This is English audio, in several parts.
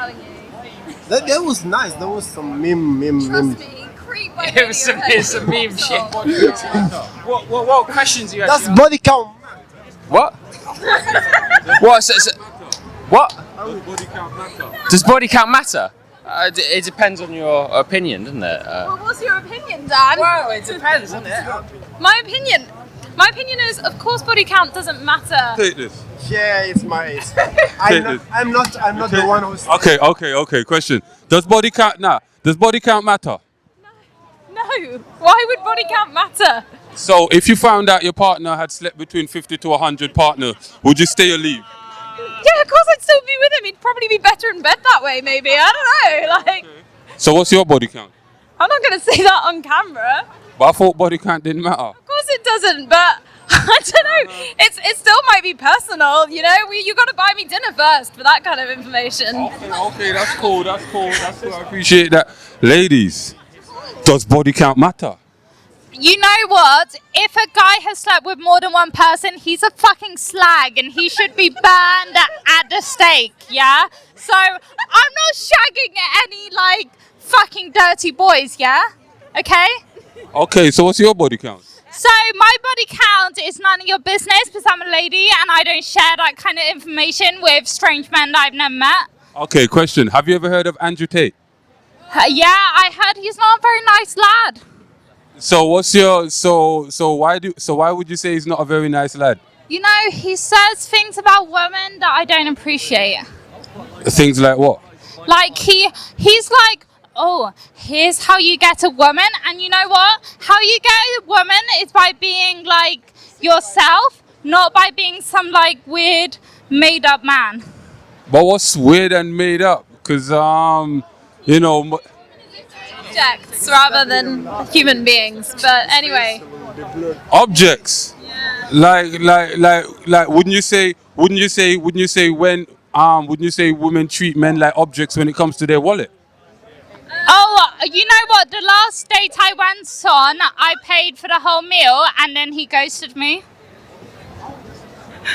telling you. That was nice. That was some meme. Trust me, creep by It's some meme shit. What questions do you That's actually body count. What? What? What? Body count matter. Does body count matter? It depends on your opinion, doesn't it? Well, what's your opinion, Dan? Well, it depends, doesn't it? My opinion is, of course, body count doesn't matter. Take this. Yeah, it's my. I'm not the one who's. Okay. Question. Does body count matter? No. Why would body count matter? So if you found out your partner had slept between 50 to 100 partners, would you stay or leave? Yeah, of course I'd still be with him. He'd probably be better in bed that way, maybe. I don't know. Like, So what's your body count? I'm not going to say that on camera. But I thought body count didn't matter. Of course it doesn't, but I don't know. It still might be personal, you know. You got to buy me dinner first for that kind of information. Okay, that's cool. I appreciate that. Ladies, does body count matter? You know what? If a guy has slept with more than one person, he's a fucking slag and he should be burned at the stake, yeah? So, I'm not shagging any, like, fucking dirty boys, yeah? Okay? Okay, so what's your body count? So, my body count is none of your business because I'm a lady and I don't share that kind of information with strange men that I've never met. Okay, question. Have you ever heard of Andrew Tate? Yeah, I heard he's not a very nice lad. So what's your why would you say he's not a very nice lad? You know, he says things about women that I don't appreciate. Things like what? Like he's like, oh, here's how you get a woman, and you know what? How you get a woman is by being like yourself, not by being some like weird made up man. But what's weird and made up? Because you know. Objects rather than human beings. But anyway. Objects. Yeah. Like wouldn't you say women treat men like objects when it comes to their wallet? Oh, you know what? The last date I went on, I paid for the whole meal and then he ghosted me.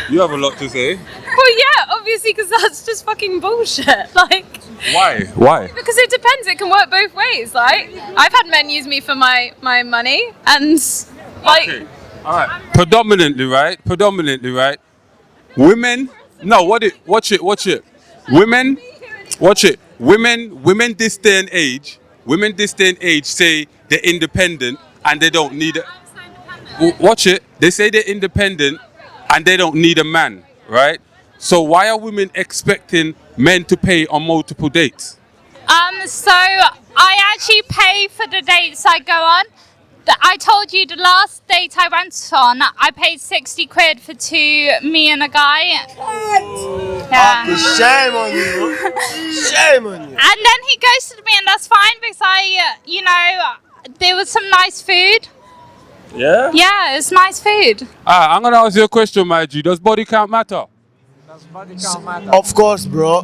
You have a lot to say. Well, yeah, obviously, because that's just fucking bullshit. Like. Why? Because it depends. It can work both ways. Like, I've had men use me for my money, and like. Okay. All right. Predominantly, right? Women. No, watch it. Women. Watch it. Women this day and age say they're independent and they don't need it. Watch it. They say they're independent and they don't need a man, right? So why are women expecting men to pay on multiple dates? So I actually pay for the dates I go on. I told you the last date I went on, I paid 60 quid for me and a guy. What? Yeah. Shame on you. Shame on you. And then he ghosted me, and that's fine because there was some nice food. Yeah? Yeah, it's nice food. I'm going to ask you a question, my G. Does body count matter? Of course, bro.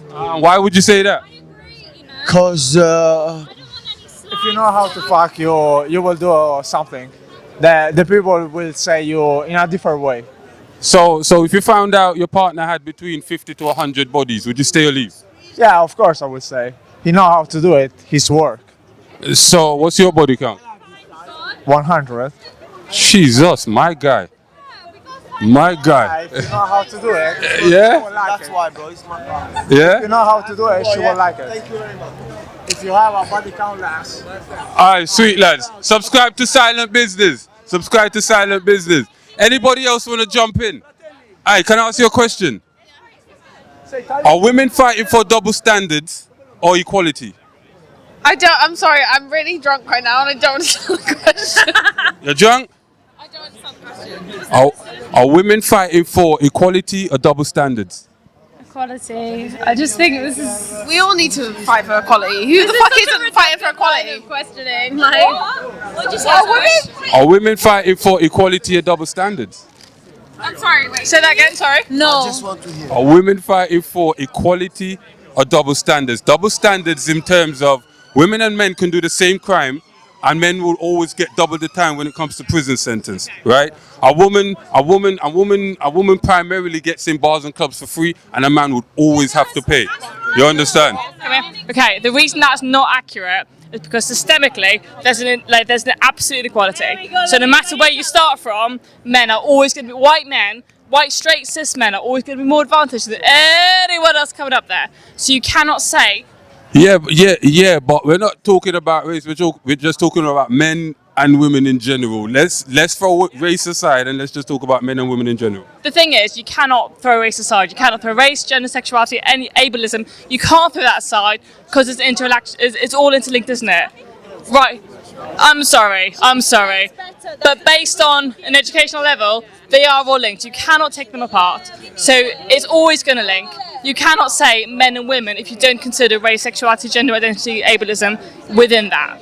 Why would you say that? Because if you know how to fuck, you will do something. The people will say you in a different way. So if you found out your partner had between 50 to 100 bodies, would you stay or leave? Yeah, of course I would say. He know how to do it. His work. So what's your body count? 100. Jesus, my guy. If you know how to do it, Yeah? she will like that's it. why, bro. It's my problem. If Yeah? you know how to do it, she will like it. Thank you very much. If you have a body count less. Alright, sweet lads. Subscribe to Silent Business. Anybody else want to jump in? Alright, can I ask you a question? Are women fighting for double standards or equality? I'm sorry. I'm really drunk right now, and I don't understand the question. You're drunk? I don't understand the question. Are women fighting for equality or double standards? Equality. I just think this is. We all need to fight for equality. Who the fuck isn't fighting for equality? Questioning. Like. What'd you say? Are women fighting for equality or double standards? I'm sorry. Wait. Say that again. Sorry. I just want to hear. Are women fighting for equality or double standards? Double standards in terms of women and men can do the same crime, and men will always get double the time when it comes to prison sentence, right? A woman primarily gets in bars and clubs for free, and a man would always have to pay. You understand? Okay, the reason that's not accurate is because systemically there's an absolute inequality. So no matter where you start from, men are always going to be white straight cis men are always going to be more advantaged than anyone else coming up there. So you cannot say. Yeah, but we're not talking about race. We're just talking about men and women in general. Let's throw race aside and let's just talk about men and women in general. The thing is, you cannot throw race aside. You cannot throw race, gender, sexuality, any ableism. You can't throw that aside because it's all interlinked, isn't it? Right. I'm sorry. But based on an educational level, they are all linked. You cannot take them apart. So it's always going to link. You cannot say men and women if you don't consider race, sexuality, gender identity, ableism within that.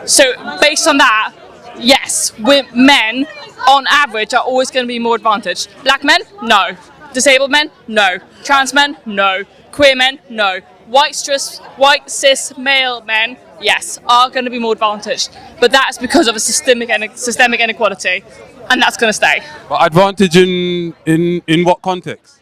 So based on that, yes, men on average are always going to be more advantaged. Black men? No. Disabled men? No. Trans men? No. Queer men? No. White cis male men, yes, are going to be more advantaged. But that's because of a systemic inequality, and that's going to stay. But advantage in what context?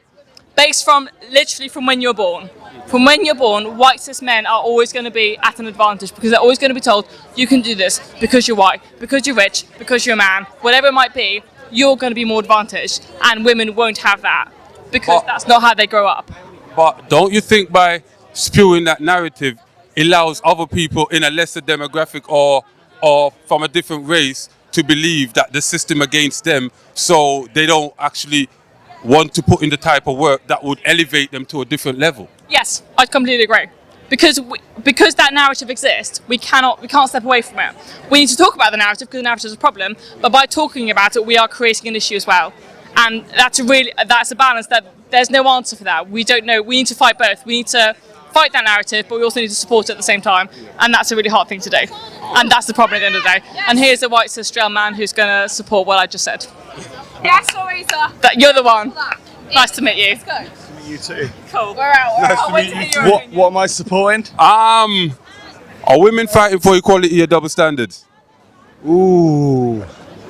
Based from literally from when you're born. From when you're born, white cis men are always going to be at an advantage because they're always going to be told, you can do this because you're white, because you're rich, because you're a man, whatever it might be, you're going to be more advantaged, and women won't have that because that's not how they grow up. But don't you think by spewing that narrative allows other people in a lesser demographic or from a different race to believe that the system against them, so they don't actually want to put in the type of work that would elevate them to a different level? Yes, I completely agree. Because that narrative exists, we can't step away from it. We need to talk about the narrative because the narrative is a problem, but by talking about it, we are creating an issue as well. And that's a balance that there's no answer for that. We don't know. We need to fight both. We need to fight that narrative, but we also need to support it at the same time. And that's a really hard thing to do. And that's the problem at the end of the day. And here's a white cis-straight man who's going to support what I just said. Yes, Louisa. You're the one. Nice to meet you. Let's go. You too. Cool. We're out. Nice to meet you. What am I supporting? Are women fighting for equality or double standards? Ooh.